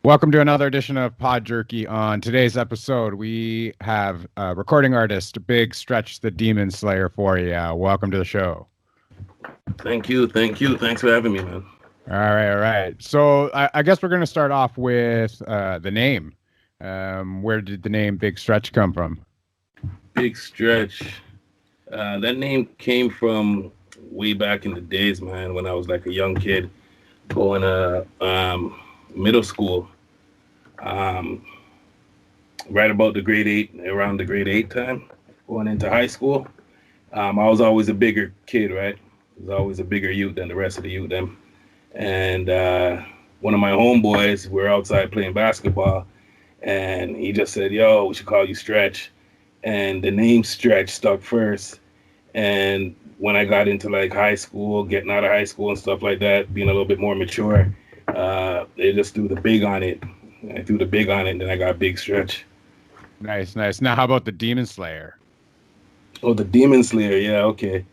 Welcome to another edition of PodJerky. On today's episode, we have recording artist Big Stretch the Demon Slayer for you. Welcome to the show. Thank you. Thank you. Thanks for having me, man. All right. So I guess we're going to start off with the name. Where did the name Big Stretch come from? Big Stretch. That name came from way back in the days, man, when I was like a young kid going to middle school. Um, right about the grade eight, around the grade eight time, going into high school. I was always a bigger kid, right? I was always a bigger youth than the rest of the youth, them. And one of my homeboys, we were outside playing basketball, and he just said, "Yo, we should call you Stretch." And the name Stretch stuck first. And when I got into like high school, getting out of high school and stuff like that, being a little bit more mature, they just threw the big on it. I threw the big on it, and then I got Big Stretch. Nice. Now, how about the Demon Slayer? Oh, the Demon Slayer, yeah, okay.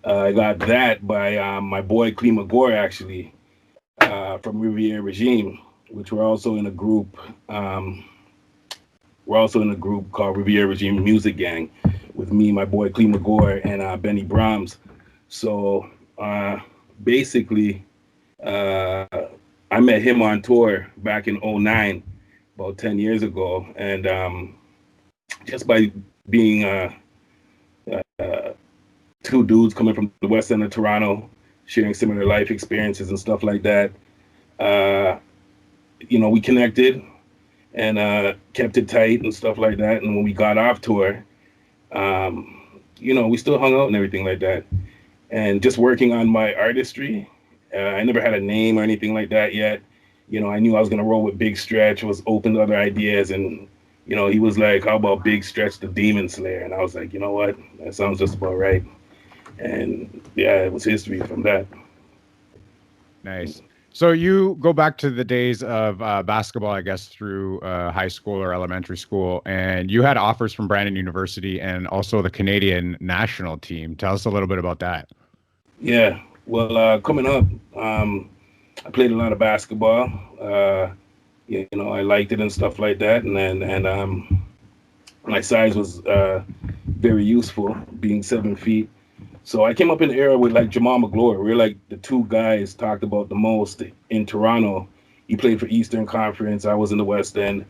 I got that by my boy Klima Gore, actually, from Riviera Regime, which we're also in a group. We're also in a group called Riviera Regime Music Gang with me, my boy Klima Gore, and Benny Brahms. So basically, uh, I met him on tour back in '09, about 10 years ago. And just by being uh, two dudes coming from the west end of Toronto, sharing similar life experiences and stuff like that, uh, we connected and kept it tight and stuff like that. And when we got off tour, we still hung out and everything like that. And just working on my artistry, I never had a name or anything like that yet. I knew I was gonna roll with Big Stretch, was open to other ideas, and he was like, "How about Big Stretch the Demon Slayer?" And I was like, "You know what? That sounds just about right." And yeah, it was history from that. Nice. So you go back to the days of basketball, I guess, through high school or elementary school, and you had offers from Brandon University and also the Canadian national team. Tell us a little bit about that. Yeah. Well, coming up, I played a lot of basketball. I liked it and stuff like that, and my size was very useful, being 7 feet. So I came up in the era with like Jamal McGlory. We are like the two guys talked about the most in Toronto. He played for Eastern Conference. I was in the West End,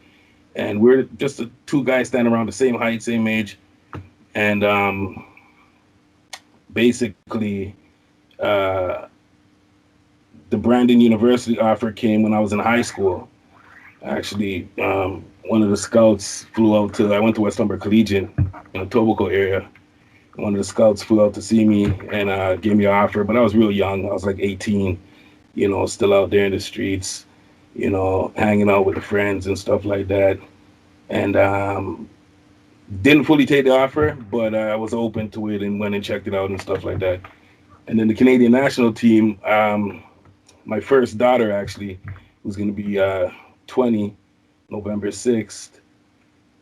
and we're just the two guys standing around the same height, same age, and basically. Uh, the Brandon University offer came when I was in high school. Actually, one of the scouts flew out to. I went to West Humber Collegiate in the Tobico area. One of the scouts flew out to see me and gave me an offer, but I was real young. I was like 18, still out there in the streets, hanging out with the friends and stuff like that. And didn't fully take the offer, but I was open to it and went and checked it out and stuff like that. And then the Canadian national team, my first daughter actually, who's going to be 20, November 6th.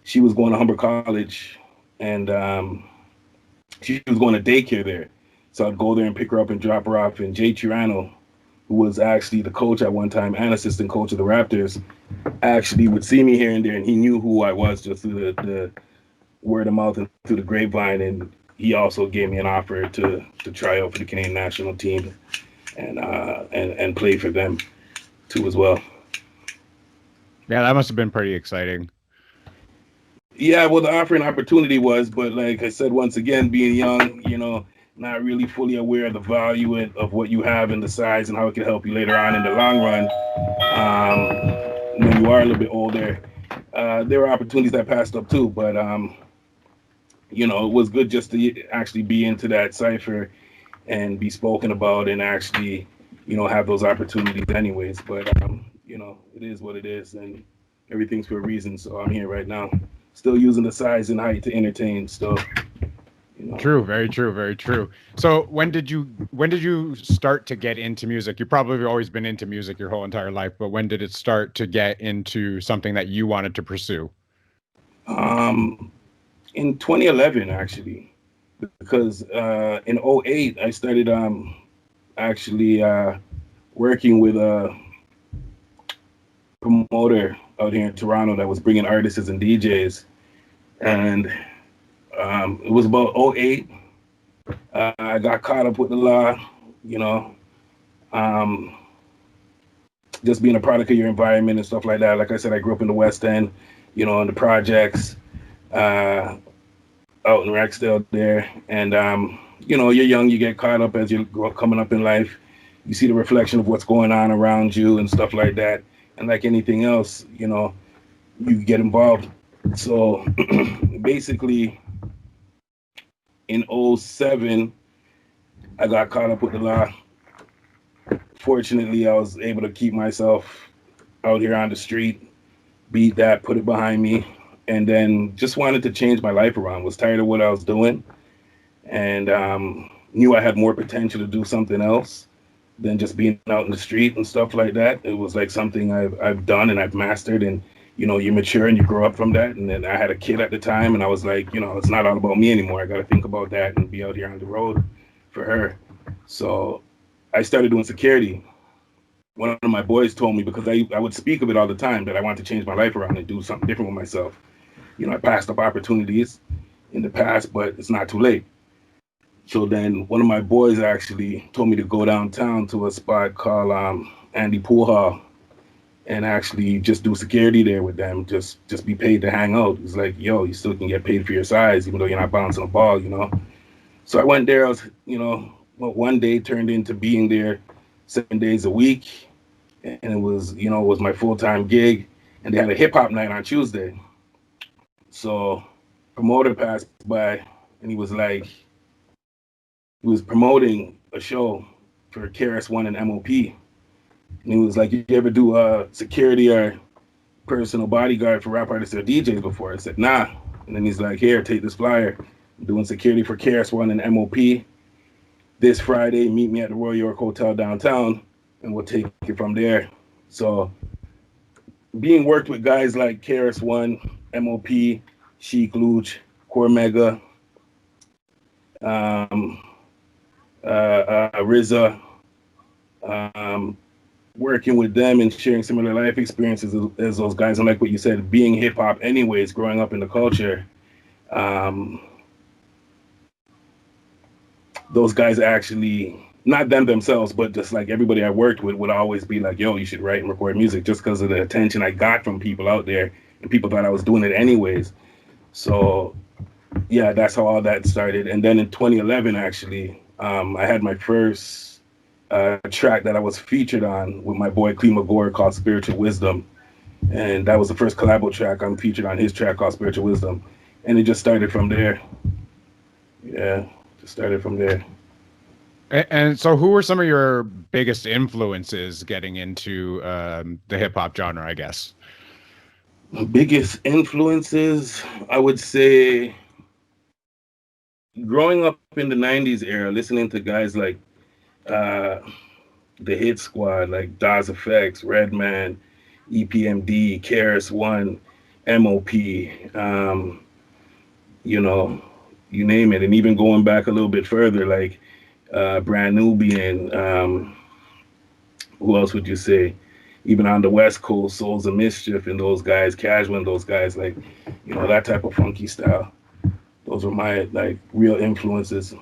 She was going to Humber College, and she was going to daycare there. So I'd go there and pick her up and drop her off. And Jay Tirano, who was actually the coach at one time and assistant coach of the Raptors, actually would see me here and there, and he knew who I was just through the word of mouth and through the grapevine. And he also gave me an offer to try out for the Canadian national team and play for them too as well. Yeah, that must have been pretty exciting. Yeah, well, the offer and opportunity was, but like I said, once again, being young, not really fully aware of the value of what you have and the size and how it can help you later on in the long run. When you are a little bit older, there were opportunities that passed up too, but it was good just to actually be into that cipher and be spoken about and actually, have those opportunities anyways. But it is what it is, and everything's for a reason. So I'm here right now, still using the size and height to entertain. So, True, very true, very true. So when did you start to get into music? You probably have always been into music your whole entire life, but when did it start to get into something that you wanted to pursue? um, in 2011 actually, because in '08 I started actually working with a promoter promoter out here in Toronto that was bringing artists and DJs, and it was about '08. I got caught up with the law, you know, just being a product of your environment and stuff like that. Like I said, I grew up in the West End, you know, in the projects, out in Rexdale there. And, you know, you're young, you get caught up as you grow coming up in life. You see the reflection of what's going on around you and stuff like that. And like anything else, you know, you get involved. So basically in '07, I got caught up with the law. Fortunately, I was able to keep myself out here on the street, beat that, put it behind me, and then just wanted to change my life around. Was tired of what I was doing, and knew I had more potential to do something else than just being out in the street and stuff like that. It was like something I've done and I've mastered, and you know, you mature and you grow up from that. And then I had a kid at the time, and I was like, you know, it's not all about me anymore. I got to think about that and be out here on the road for her. So I started doing security. One of my boys told me, because I would speak of it all the time, that I wanted to change my life around and do something different with myself. You know, I passed up opportunities in the past, but it's not too late. So then one of my boys actually told me to go downtown to a spot called Andy Pool Hall and actually just do security there with them, just be paid to hang out. It's like, yo, you still can get paid for your size, even though you're not bouncing a ball, you know? So I went there. I was, you know, well, one day turned into being there 7 days a week. And it was, you know, it was my full-time gig. And they had a hip-hop night on Tuesday. So promoter passed by, and he was like, he was promoting a show for KRS-One and MOP. And he was like, you ever do security or personal bodyguard for rap artists or DJs before? I said, nah. And then he's like, here, take this flyer. I'm doing security for KRS-One and MOP this Friday. Meet me at the Royal York Hotel downtown, and we'll take it from there. So being worked with guys like KRS-One, MOP, Sheik Luch, Cormega, RZA, working with them and sharing similar life experiences as those guys. And like what you said, being hip hop anyways, growing up in the culture, those guys actually, not them themselves, but just like everybody I worked with would always be like, yo, you should write and record music, just because of the attention I got from people out there, and people thought I was doing it anyways. So yeah, that's how all that started. And then in 2011, actually, I had my first track that I was featured on with my boy Klima Gore called Spiritual Wisdom. And that was the first collabo track. I'm featured on his track called Spiritual Wisdom. And it just started from there. Yeah, just started from there. And so who were some of your biggest influences getting into the hip hop genre, I guess? Biggest influences, I would say, growing up in the 90s era, listening to guys like the Hit Squad, like Daz Effects, Redman, EPMD, KRS-One, MOP, you know, you name it. And even going back a little bit further, like Brand Nubian, who else would you say? Even on the West Coast, Souls of Mischief and those guys, Casual and those guys, like, you know, that type of funky style. Those were my like real influences.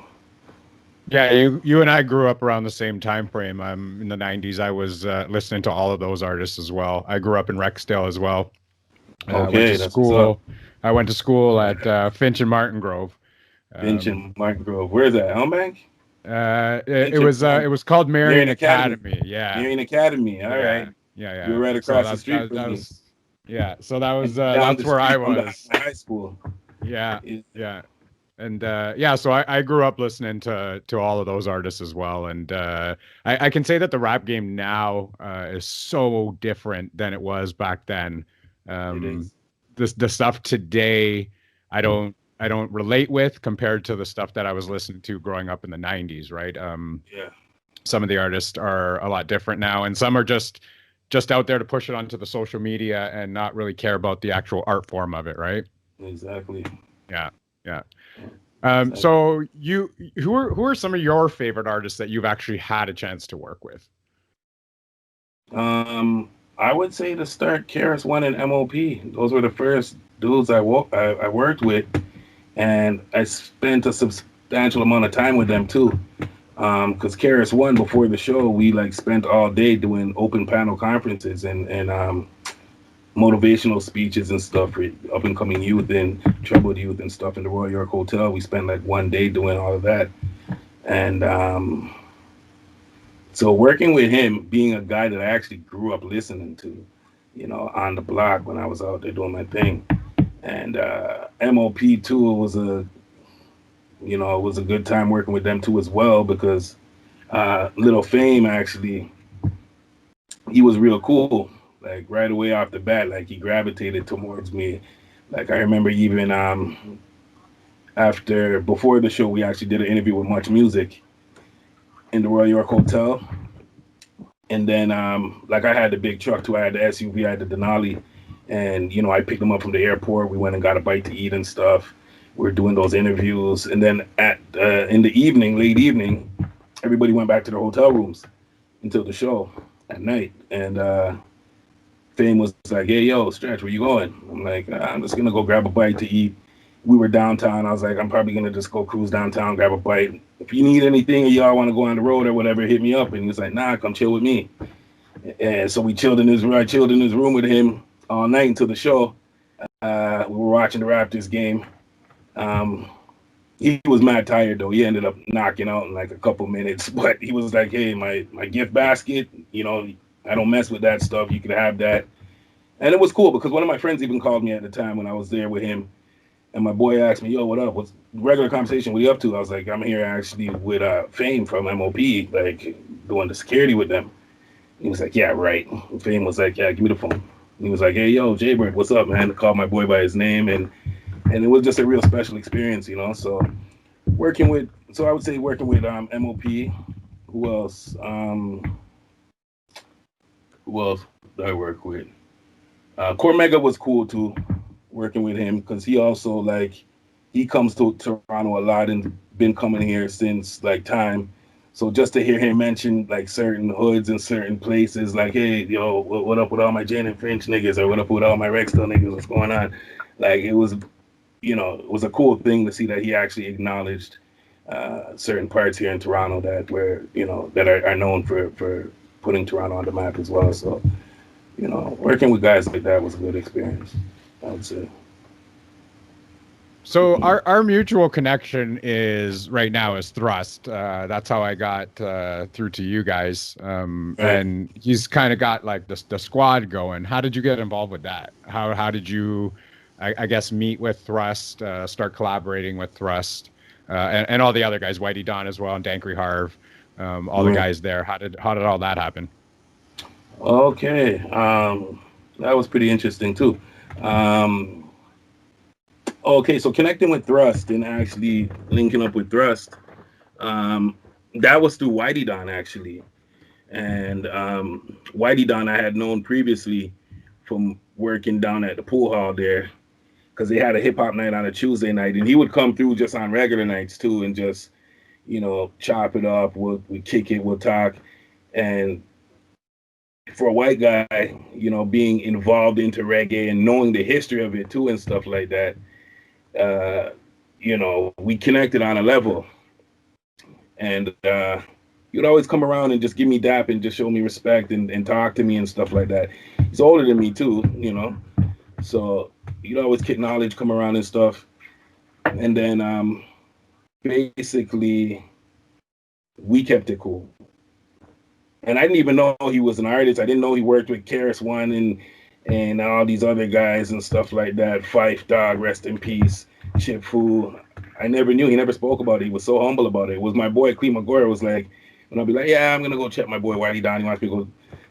Yeah, you and I grew up around the same time frame. In the 90s. I was listening to all of those artists as well. I grew up in Rexdale as well. Okay, that's what's up. I went to school at Finch and Martin Grove. Finch and Martin Grove. Where's that? Elmbank? It was called Marion Academy. Yeah. Marion Academy. All right. Yeah. You were right across the street from me. Yeah. So that was that's where I was. High school. Yeah. And so I grew up listening to all of those artists as well. And I can say that the rap game now is so different than it was back then. The stuff today, I don't relate with compared to the stuff that I was listening to growing up in the 90s, right? Some of the artists are a lot different now, and some are just out there to push it onto the social media and not really care about the actual art form of it, right? Exactly. Yeah. So who are some of your favorite artists that you've actually had a chance to work with? I would say to start KRS-One and MOP. Those were the first dudes I worked with, and I spent a substantial amount of time with them too. Because KRS-One, before the show, we like spent all day doing open panel conferences and motivational speeches and stuff for up and coming youth and troubled youth and stuff in the Royal York Hotel. We spent like one day doing all of that, and so working with him, being a guy that I actually grew up listening to, on the block when I was out there doing my thing, and MOP too was it was a good time working with them too as well, because Little Fame actually, he was real cool. Like right away off the bat, like he gravitated towards me. Like I remember even before the show, we actually did an interview with Much Music in the Royal York Hotel. And then like I had the big truck too. I had the SUV, I had the Denali, and I picked him up from the airport. We went and got a bite to eat and stuff. We were doing those interviews, and then in the evening, late evening, everybody went back to their hotel rooms until the show at night. And Fame was like, "Hey, yo, Stretch, where you going?" I'm like, "I'm just gonna go grab a bite to eat." We were downtown. I was like, "I'm probably gonna just go cruise downtown, grab a bite. If you need anything or y'all want to go on the road or whatever, hit me up." And he was like, "Nah, come chill with me." And so we chilled in his room. I chilled in his room with him all night until the show. We were watching the Raptors game. He was mad tired though. He ended up knocking out in like a couple minutes. But he was like, "Hey, my gift basket, I don't mess with that stuff. You can have that." And it was cool because one of my friends even called me at the time when I was there with him. And my boy asked me, "Yo, what up? What's regular conversation? What are you up to?" I was like, "I'm here actually with Fame from MOP, like doing the security with them." He was like, "Yeah, right." And Fame was like, "Yeah, give me the phone." He was like, "Hey, yo, Jaybird, what's up, man?" I called my boy by his name, and it was just a real special experience, So I would say working with MOP. Who else? Who else did I work with? Cormega was cool too, working with him, because he also he comes to Toronto a lot and been coming here since like time. So just to hear him mention like certain hoods and certain places, like, "Hey, yo, what up with all my Jane and French niggas, or what up with all my Rexdale niggas? What's going on?" Like it was a cool thing to see that he actually acknowledged certain parts here in Toronto that are known for putting Toronto on the map as well. So working with guys like that was a good experience, I would say. So our mutual connection is right now is Thrust. That's how I got through to you guys. Right. And he's kind of got like the squad going. How did you get involved with that? How did you, I guess, meet with Thrust, start collaborating with Thrust, and all the other guys, Whitey Don as well, and Dankery Harv, all the guys there. How did all that happen? Okay, that was pretty interesting too. Okay, so connecting with Thrust and actually linking up with Thrust, that was through Whitey Don actually. And Whitey Don I had known previously from working down at the pool hall there, because they had a hip hop night on a Tuesday night, and he would come through just on regular nights too, and just chop it up. We kick it, we'll talk, and for a white guy, being involved into reggae and knowing the history of it too and stuff like that, we connected on a level, and he would always come around and just give me dap and just show me respect and talk to me and stuff like that. He's older than me too, so he'd always kick knowledge, come around and stuff. And then basically we kept it cool. And I didn't even know he was an artist. I didn't know he worked with KRS-One and all these other guys and stuff like that. Fife Dog, rest in peace. Chip Fu. I never knew. He never spoke about it. He was so humble about it. It was my boy Clee McGuire was like, and I'll be like, "Yeah, I'm gonna go check my boy Whitey Don. He wants me to go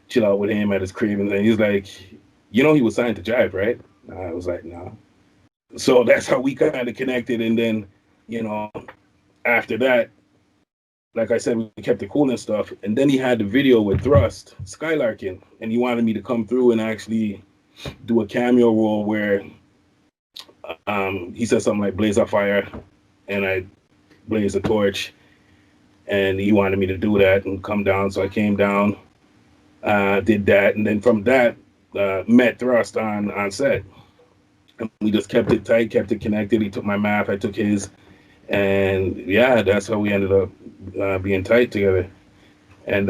chill out with him at his crib." And then he's like, "He was signed to Jive, right?" I was like, "No." So that's how we kind of connected. And then, after that, like I said, we kept it cool and stuff. And then he had the video with Thrust, Skylarkin, and he wanted me to come through and actually do a cameo role where he said something like "blaze a fire," and I blaze a torch, and he wanted me to do that and come down. So I came down. Did that, and then from that, met Thrust on set. And we just kept it tight, kept it connected. He took my math, I took his, and yeah, that's how we ended up being tight together. And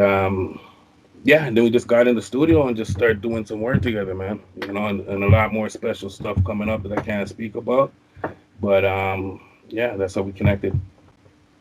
yeah, and then we just got in the studio and just started doing some work together, man. You know, and a lot more special stuff coming up that I can't speak about. But yeah, that's how we connected.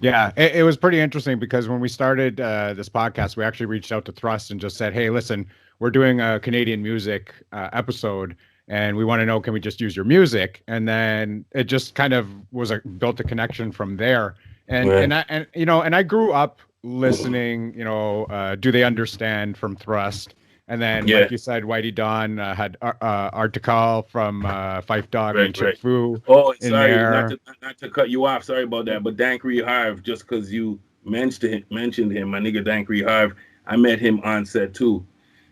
Yeah, it was pretty interesting because when we started this podcast, we actually reached out to Thrust and just said, "Hey, listen, we're doing a Canadian music episode, and we want to know, can we just use your music?" And then it just kind of was built a connection from there. And Right. and you know, and I grew up listening, you know, Do They Understand from Thrust. And then, Yeah. like you said, Whitey Don had Article from Fife Dog and Right, Chick right. Fu Oh, in sorry, not there. to not to cut you off. Sorry about that. But Dankery Harv, just because you mentioned him, my nigga Dankery Harv, I met him on set too,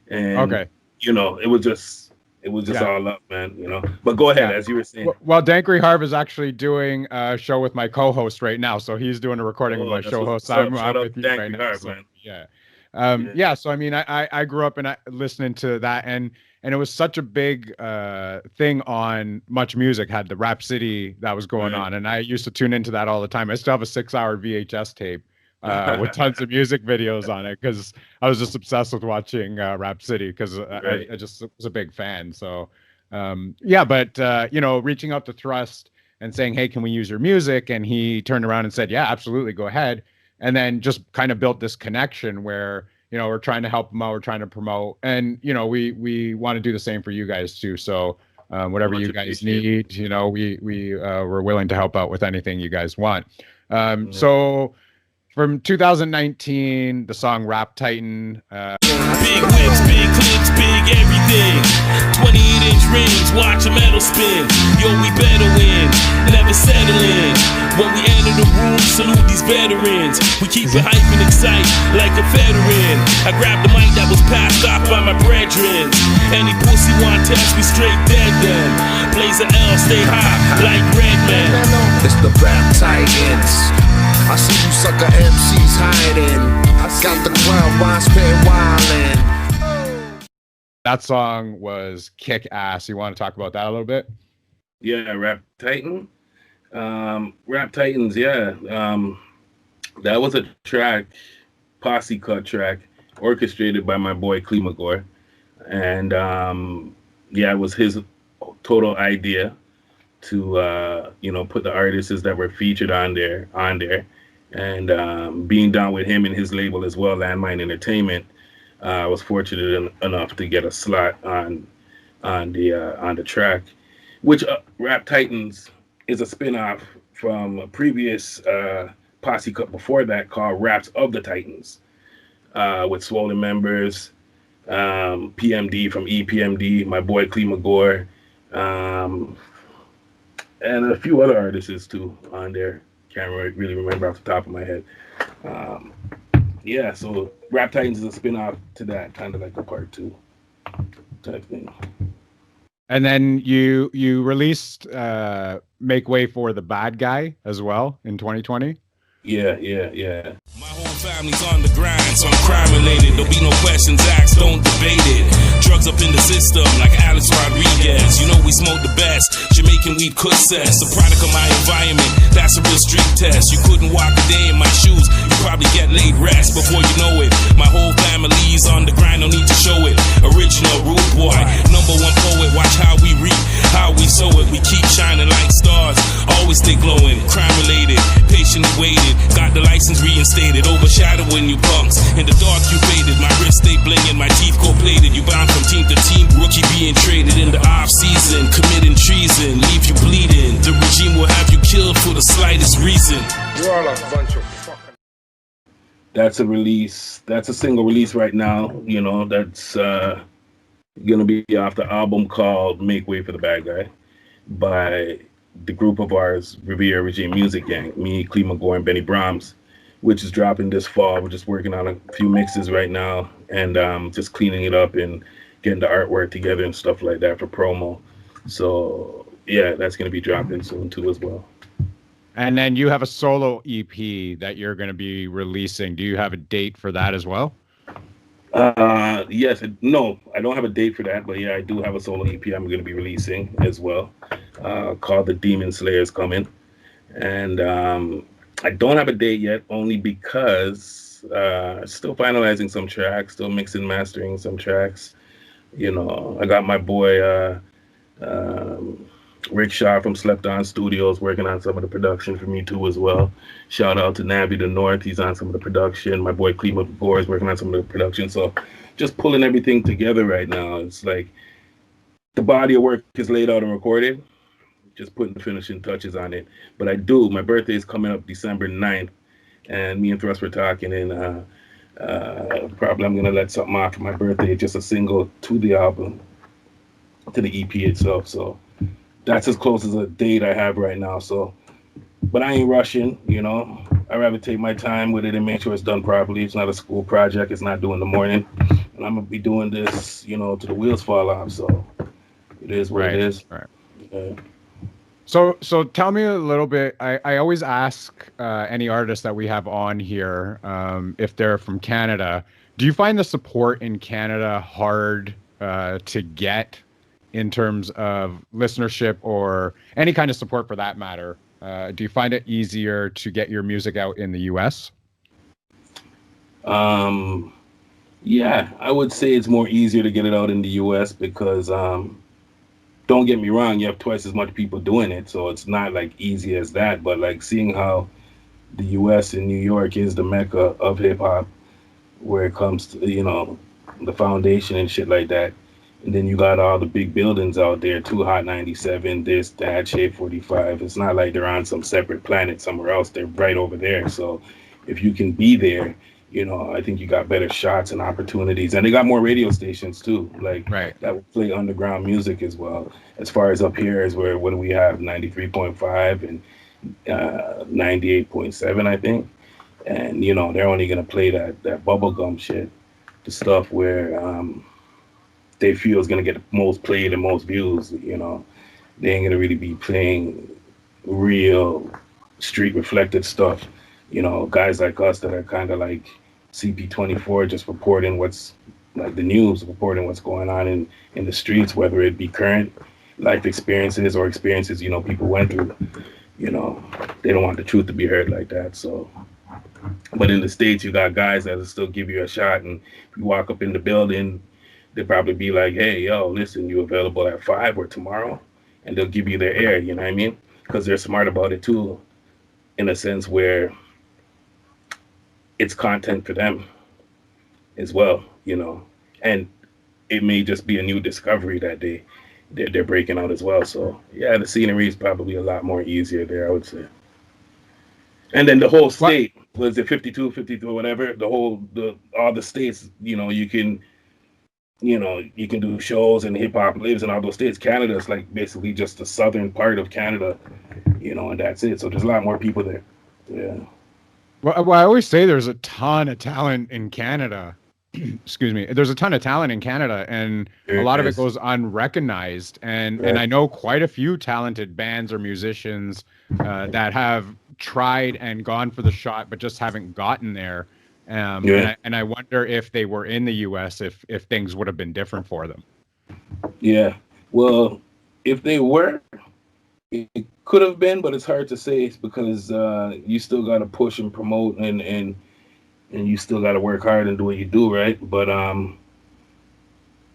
and Okay. you know, it was just Yeah. all love, man. You know. But go ahead, Yeah. as you were saying. Well, Dankery Harv is actually doing a show with my co-host right now. So he's doing a recording with Oh, my that's show host. what's up. Shout I'm out with to you right Dankery now. Harv, So man. yeah. Yeah. Yeah. So I mean, I grew up and listening to that, and it was such a big thing on Much Music, had the Rap City that was going Right. on, and I used to tune into that all the time. I still have a 6-hour VHS tape with tons of music videos on it because I was just obsessed with watching Rap City because Right. I just was a big fan. So yeah, but you know, reaching out to Thrust and saying, "Hey, can we use your music?" And he turned around and said, "Yeah, absolutely, go ahead." And then just kind of built this connection where, you know, we're trying to help them out, we're trying to promote, and you know, we want to do the same for you guys too. So whatever Much you guys appreciated. need, you know, we're willing to help out with anything you guys want. Yeah. So from 2019, the song Rap Titan. Big whips, big clips, big everything. 28-inch rings, watch a metal spin. Yo, we better win, never settling. When we enter the room, salute these veterans. We keep it hype and excite like a veteran. I grabbed the mic that was passed off by my brethren. Any pussy want test, we straight dead them. Blaze a L, stay high like red man. It's the Rap Titans. I see you sucker MCs hiding. Got the crowd widespread wildin'. That song was kick ass. You want to talk about that a little bit? Yeah, Rap Titan. Rap Titans, yeah. That was a track, posse cut track, orchestrated by my boy Klimagor. And yeah, it was his total idea to you know, put the artists that were featured on there. And being down with him and his label as well, Landmine Entertainment, I was fortunate enough to get a slot on the track, which Rap Titans is a spin-off from a previous posse cut before that called Raps of the Titans, with Swollen Members, PMD from EPMD, my boy Klimagor, and a few other artists too on there. Can't really remember off the top of my head. Yeah, so Rap Titans is a spin-off to that, kind of like a part 2 type thing. And then you released Make Way for the Bad Guy as well in 2020. Yeah. My whole family's on the grind, so I'm crime related. There'll be no questions asked, don't debate it. Drugs up in the system like Alex Rodriguez. You know we smoke the best. Jamaican weed could cess. A product of my environment, that's a real street test. You couldn't walk a day in my shoes, you probably get laid rest before you know it. My whole family's on the grind, no need to show it. Original rude boy, number one poet. Watch how we reap, how we sow it. We keep shining like stars, always stay glowing. Crime related, patiently waited. Got the license reinstated, overshadowing you punks. In the dark you faded, my wrist stay blinging, my teeth gold plated. You bound from team to team, rookie being traded in the off season, committing treason, leave you bleeding. The regime will have you killed for the slightest reason. You're all a bunch of fucking. That's a release. That's a single release right now. You know, that's gonna be off the album called Make Way for the Bad Guy by the group of ours, Riviera Regime Music Gang, me, Klimagor, and Benny Brahms, which is dropping this fall. We're just working on a few mixes right now and just cleaning it up and getting the artwork together and stuff like that for promo. So yeah, that's gonna be dropping soon too as well. And then you have a solo EP that you're going to be releasing. Do you have a date for that as well? Yes, no, I don't have a date for that, but yeah, I do have a solo EP I'm going to be releasing as well, called The Demon Slayer's Coming. And I don't have a date yet, only because still finalizing some tracks, still mixing, mastering some tracks. I got my boy um, Rick Shaw from Slept On Studios working on some of the production for me too as well. Shout out to Navi the North, he's on some of the production. My boy Cleveland Gore is working on some of the production. So just pulling everything together right now. It's like the body of work is laid out and recorded, just putting the finishing touches on it. But my birthday is coming up December 9th, and me and Thrust were talking, and probably I'm going to let something off for my birthday, just a single to the album, to the EP itself. So that's as close as a date I have right now. So, but I ain't rushing, I'd rather take my time with it and make sure it's done properly. It's not a school project. It's not due in the morning. And I'm going to be doing this, till the wheels fall off. So it is what it is. Right. Yeah. So tell me a little bit. I always ask any artist that we have on here if they're from Canada. Do you find the support in Canada hard to get in terms of listenership or any kind of support for that matter? Do you find it easier to get your music out in the US? Yeah, I would say it's more easier to get it out in the US because don't get me wrong, you have twice as much people doing it, so it's not like easy as that. But like seeing how the US and New York is the mecca of hip hop, where it comes to the foundation and shit like that, and then you got all the big buildings out there too, Hot 97, this, that, Shade 45. It's not like they're on some separate planet somewhere else. They're right over there. So if you can be there, I think you got better shots and opportunities. And they got more radio stations too, like right, that will play underground music as well. As far as up here is what do we have? 93.5 and 98.7, I think. And they're only gonna play that bubblegum shit, the stuff where they feel is gonna get the most played and most views. They ain't gonna really be playing real street reflected stuff. Guys like us that are kind of like CP24, just reporting what's like the news, reporting what's going on in the streets, whether it be current life experiences or experiences, people went through. They don't want the truth to be heard like that. So, but in the States, you got guys that'll still give you a shot. And if you walk up in the building, they'll probably be like, hey, yo, listen, you available at 5 or tomorrow? And they'll give you their air, you know what I mean? Because they're smart about it too, in a sense where it's content for them as well, and it may just be a new discovery that they're breaking out as well. So yeah, the scenery is probably a lot more easier there, I would say. And then the whole state, was it 52, 53, whatever, all the states, you can do shows and hip hop lives in all those states. Canada is like basically just the southern part of Canada, and that's it. So there's a lot more people there. Yeah. Well, I always say there's a ton of talent in Canada. Excuse me. There's a ton of talent in Canada, and a lot of it goes unrecognized. And I know quite a few talented bands or musicians that have tried and gone for the shot, but just haven't gotten there. And I wonder if they were in the U.S., if things would have been different for them. Yeah. Well, if they were, it could have been, but it's hard to say because you still got to push and promote and you still got to work hard and do what you do, right? But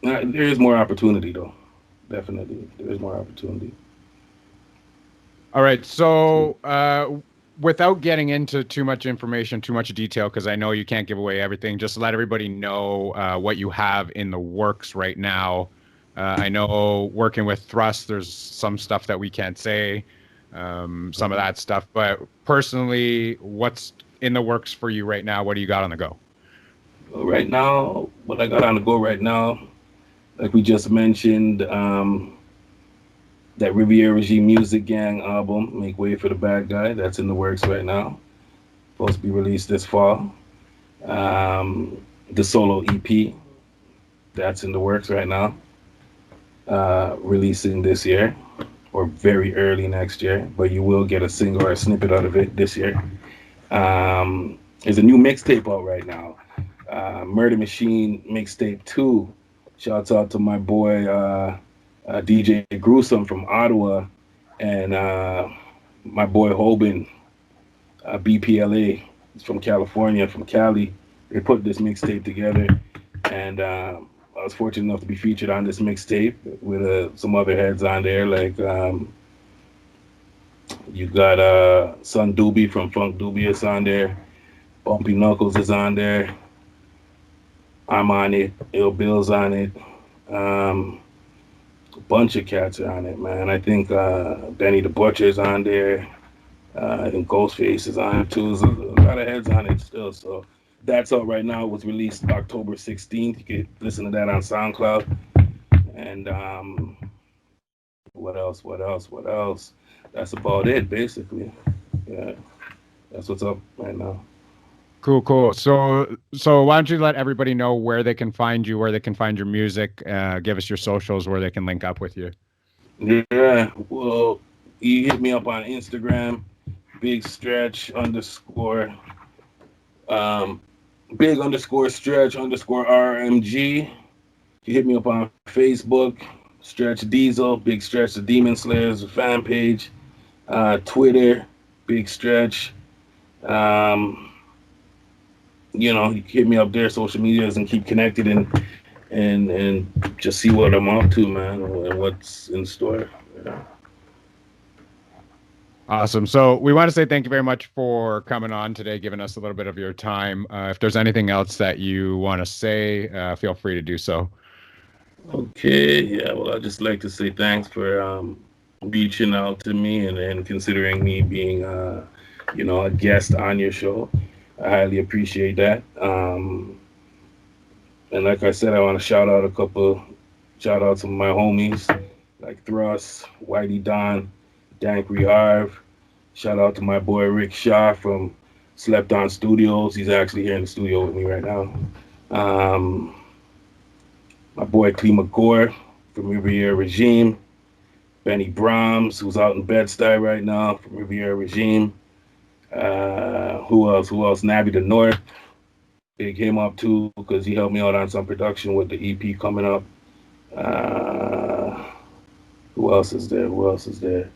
there is more opportunity, though. Definitely, there is more opportunity. All right. So without getting into too much information, too much detail, because I know you can't give away everything, just let everybody know what you have in the works right now. I know working with Thrust, there's some stuff that we can't say, some of that stuff. But personally, what's in the works for you right now? What do you got on the go? Right now, what I got on the go right now, like we just mentioned, that Riviera Regime Music Gang album, Make Way for the Bad Guy, that's in the works right now. Supposed to be released this fall. The solo EP, that's in the works right now. Releasing this year or very early next year, but you will get a single or a snippet out of it this year. There's a new mixtape out right now Murder Machine Mixtape 2. Shouts out to my boy DJ Gruesome from Ottawa and my boy Hoban, BPLA. He's from California, from Cali. They put this mixtape together, and I was fortunate enough to be featured on this mixtape with some other heads on there, like you got Son Doobie from Funk Dubious on there, Bumpy Knuckles is on there, I'm on it, Ill Bill's on it, a bunch of cats are on it, man. I think Benny the Butcher's on there. I think Ghostface is on it too. There's a lot of heads on it still. So that's out right now. It was released October 16th. You can listen to that on SoundCloud. And what else? That's about it, basically. Yeah, that's what's up right now. Cool. So why don't you let everybody know where they can find you, where they can find your music, give us your socials, where they can link up with you. Yeah, well, you hit me up on Instagram, big stretch underscore, big underscore stretch underscore RMG. You hit me up on Facebook, Stretch Diesel, Big Stretch the Demon Slayers fan page, Twitter, Big Stretch. You know, you can hit me up there, social medias, and keep connected and just see what I'm up to, man, and what's in store. Yeah. Awesome. So we want to say thank you very much for coming on today, giving us a little bit of your time. If there's anything else that you want to say, feel free to do so. Okay. Yeah. Well, I'd just like to say thanks for reaching out to me and considering me being, a guest on your show. I highly appreciate that. And like I said, I want to shout out to my homies like Thrust, Whitey Don, Dankery Harv. Shout out to my boy Rick Shaw from Slept On Studios. He's actually here in the studio with me right now. My boy Clee McGore from Riviera Regime. Benny Brahms, who's out in Bed-Stuy right now from Riviera Regime. Who else? Nabby the North. Big him up too because he helped me out on some production with the EP coming up. Who else is there?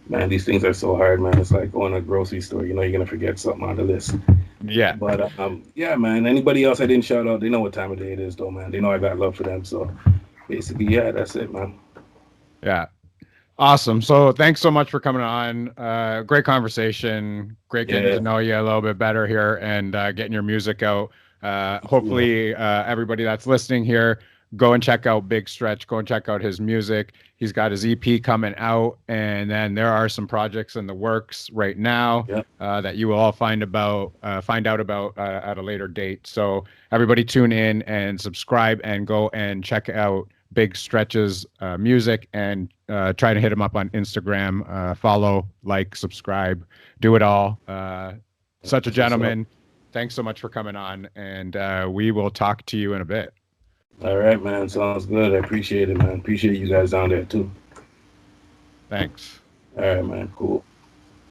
Man, these things are so hard, man. It's like going to a grocery store. You know you're going to forget something on the list. Yeah. But, yeah, man, anybody else I didn't shout out, they know what time of day it is, though, man. They know I got love for them. So, basically, yeah, that's it, man. Yeah. Awesome. So thanks so much for coming on. Great conversation. Great getting to know you a little bit better here and getting your music out. Hopefully, everybody that's listening here, go and check out Big Stretch. Go and check out his music. He's got his EP coming out, and then there are some projects in the works right now that you will all find out about at a later date. So everybody tune in and subscribe and go and check out Big Stretch's music and try to hit him up on Instagram. Follow, like, subscribe, do it all. Such a gentleman. Thanks so much for coming on, and we will talk to you in a bit. All right, man. Sounds good. I appreciate it, man. Appreciate you guys down there, too. Thanks. All right, man. Cool.